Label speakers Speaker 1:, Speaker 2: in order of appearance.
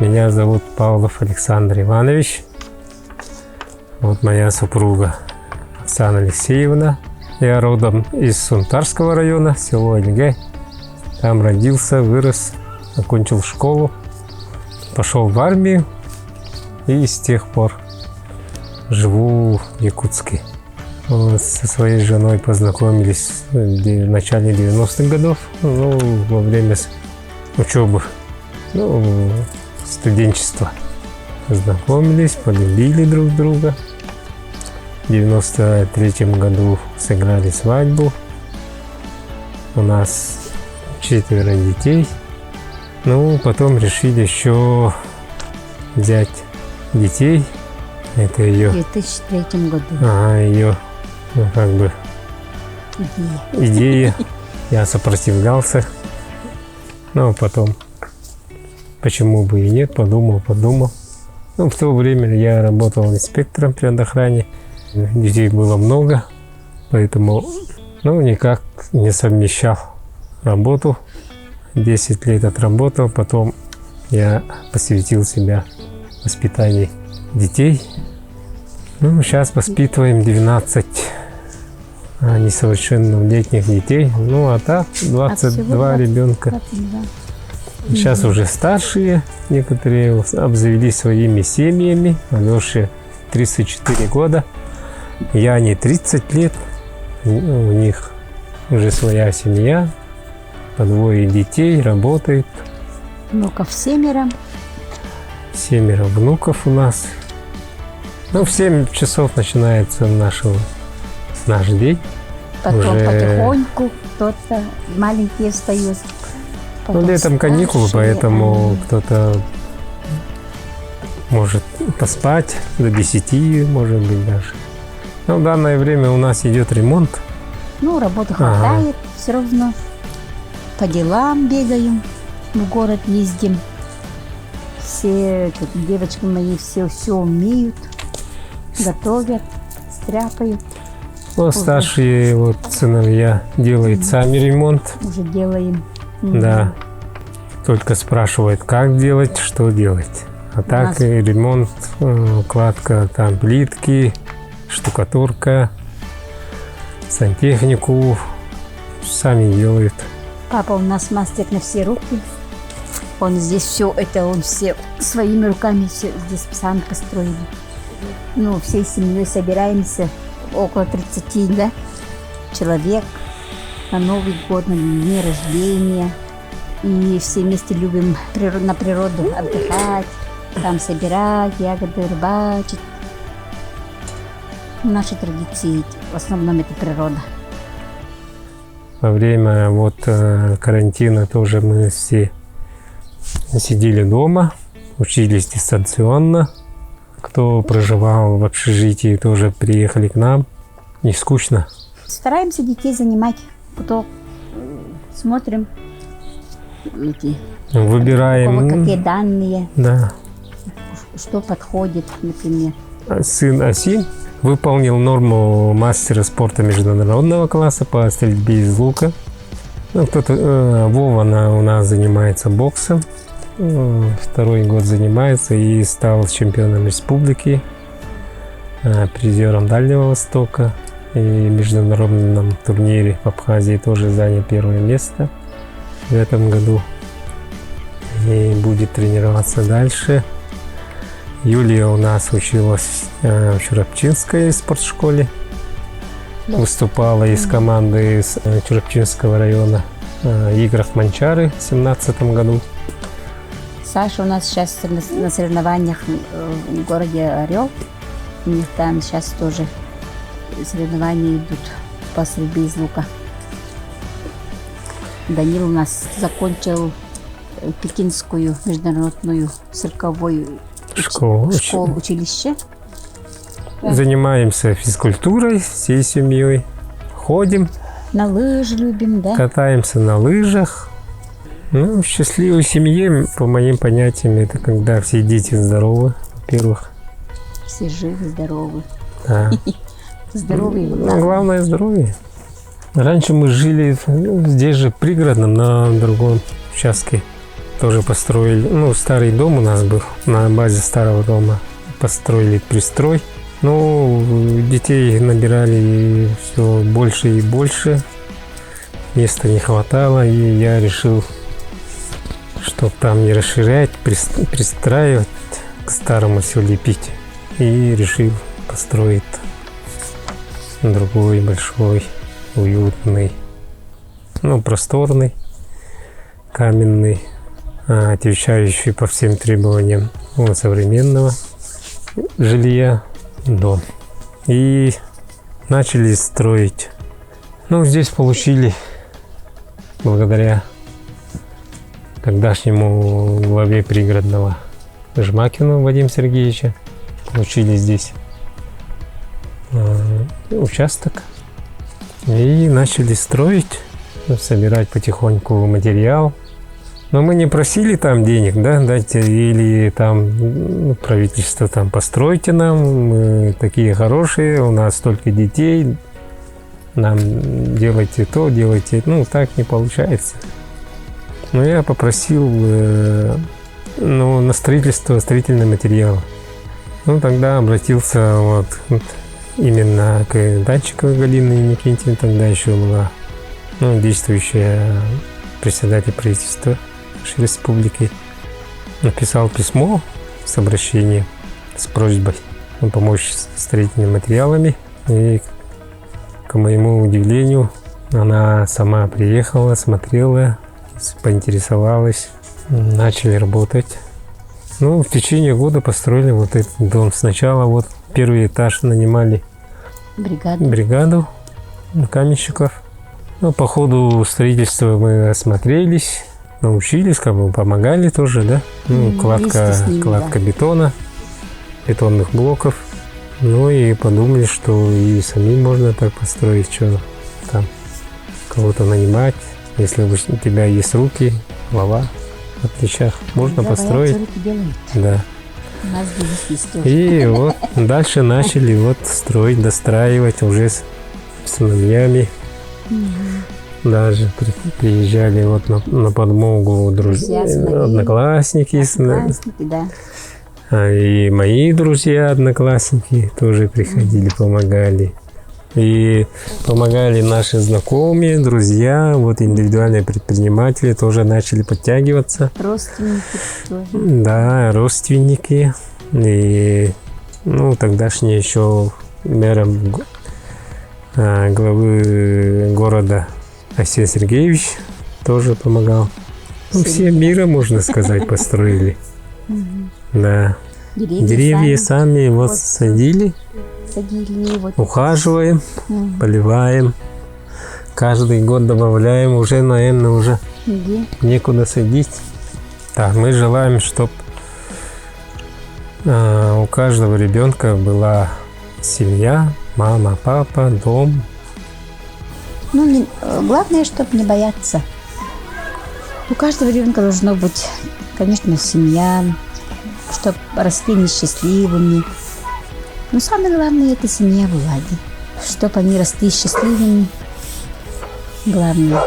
Speaker 1: Меня зовут Павлов Александр Иванович. Вот моя супруга Оксана Алексеевна. Я родом из Сунтарского района, село Альгай. Там родился, вырос, окончил школу, пошел в армию и с тех пор живу в Якутске. Вот, со своей женой познакомились в начале 90-х годов, во время учебы, студенчества. Познакомились, полюбили друг друга. В 93-м году сыграли свадьбу. У нас 4 детей. Потом решили еще взять детей. Это ее...
Speaker 2: В 2003 году.
Speaker 1: Ее, идея. Я сопротивлялся. Потом, почему бы и нет, подумал. В то время я работал инспектором предохране. Детей было много, поэтому никак не совмещал работу. 10 лет отработал, потом я посвятил себя воспитанию детей. Сейчас воспитываем 12 несовершеннолетних детей. А так 22 ребенка.
Speaker 2: 22.
Speaker 1: Сейчас уже старшие, некоторые обзавелись своими семьями. Алёше 34 года, Яне 30 лет. У них уже своя семья, по 2 детей, работают.
Speaker 2: Внуков 7.
Speaker 1: 7 внуков у нас. В 7 часов начинается наш день.
Speaker 2: Потом
Speaker 1: уже...
Speaker 2: потихоньку кто-то маленькие встают.
Speaker 1: Летом каникулы, поэтому кто-то может поспать до 10, может быть, даже. В данное время у нас идет ремонт.
Speaker 2: Работы хватает все равно. По делам бегаем, в город ездим. Все девочки мои все умеют, готовят, стряпают.
Speaker 1: Старшие сыновья делают сами ремонт.
Speaker 2: Уже делаем.
Speaker 1: Да. Только спрашивают, как делать, что делать. А так и ремонт, кладка там плитки, штукатурка, сантехнику сами делают.
Speaker 2: Папа у нас мастер на все руки. Он здесь все своими руками все здесь сам построили. Всей семьей собираемся, около 30, человек, на Новый год, на дни рождения. И все вместе любим на природу отдыхать, там собирать ягоды, рыбачить. Наши традиции, в основном, это природа.
Speaker 1: Во время карантина тоже мы все сидели дома, учились дистанционно. Кто проживал в общежитии, тоже приехали к нам. Не скучно.
Speaker 2: Стараемся детей занимать, потом смотрим,
Speaker 1: выбираем,
Speaker 2: у кого какие данные,
Speaker 1: да.
Speaker 2: Что подходит, например.
Speaker 1: Сын Асим выполнил норму мастера спорта международного класса по стрельбе из лука. Вова у нас занимается боксом. 2-й год занимается и стал чемпионом республики, призером Дальнего Востока. И в международном турнире в Абхазии тоже занял 1-е место в этом году. И будет тренироваться дальше. Юлия у нас училась в Чурапчинской спортшколе. Выступала из команды из Чурапчинского района играх Манчары в 2017 году.
Speaker 2: Саша у нас сейчас на соревнованиях в городе Орел. У них там сейчас тоже соревнования идут по стрельбе из лука. Данил у нас закончил Пекинскую международную цирковую школу, училище.
Speaker 1: Занимаемся физкультурой всей семьей. Ходим.
Speaker 2: На лыжи любим, да?
Speaker 1: Катаемся на лыжах. В счастливой семье, по моим понятиям, это когда все дети здоровы, во-первых.
Speaker 2: Все живы, здоровы.
Speaker 1: Да.
Speaker 2: Здоровье.
Speaker 1: Главное здоровье. Раньше мы жили здесь же, пригородном, на другом участке. тоже построили, ну, старый дом у нас был, на базе старого дома построили пристрой. Ну, детей набирали все больше и больше, места не хватало, и я решил, чтобы там не расширять, пристраивать, к старому все лепить. И решил построить другой, большой, уютный, ну, просторный, каменный, отвечающий по всем требованиям современного жилья дом. И начали строить. Ну, здесь получили, благодаря тогдашнему главе пригородного Жмакину Вадиму Сергеевичу, получили здесь участок и начали строить, собирать потихоньку материал. Но мы не просили там денег, да, дайте, или там правительство там постройте нам, мы такие хорошие, у нас столько детей, нам делайте то, делайте, ну так не получается. Но я попросил на строительство строительного материала. Ну тогда обратился вот именно к Данчиковой Галине Никитиной, тогда еще была действующая председатель правительства нашей республики. Написал письмо с обращением, с просьбой помочь с строительными материалами. И, к моему удивлению, она сама приехала, смотрела, поинтересовалась, начали работать. Ну, в течение года построили вот этот дом. Сначала вот первый этаж нанимали бригаду каменщиков. Ну, по ходу строительства мы осмотрелись, научились, как бы помогали тоже, да. Ну, кладка бетона, бетонных блоков. Ну и подумали, что и самим можно так построить, что там кого-то нанимать. Если у тебя есть руки, голова в плечах, можно построить. Да. И вот дальше начали вот строить, достраивать уже с сыновьями. Даже приезжали вот на подмогу друзья, одноклассники,
Speaker 2: да.
Speaker 1: И мои друзья, одноклассники тоже приходили, помогали. И помогали наши знакомые, друзья, вот индивидуальные предприниматели тоже начали подтягиваться.
Speaker 2: Родственники тоже.
Speaker 1: Да, родственники. И тогдашний еще мэром главы города Арсений Сергеевич тоже помогал. Все мира, можно сказать, построили. Да. Деревья сами вот садили. Ухаживаем, поливаем. Каждый год добавляем. Уже, наверное, уже некуда садить. Так, мы желаем, чтобы у каждого ребенка была семья, мама, папа, дом.
Speaker 2: Главное, чтобы не бояться. У каждого ребенка должно быть, конечно, семья, чтобы росли несчастливыми. Но самое главное – это семья в ладе. Чтобы они росли счастливыми. Главное.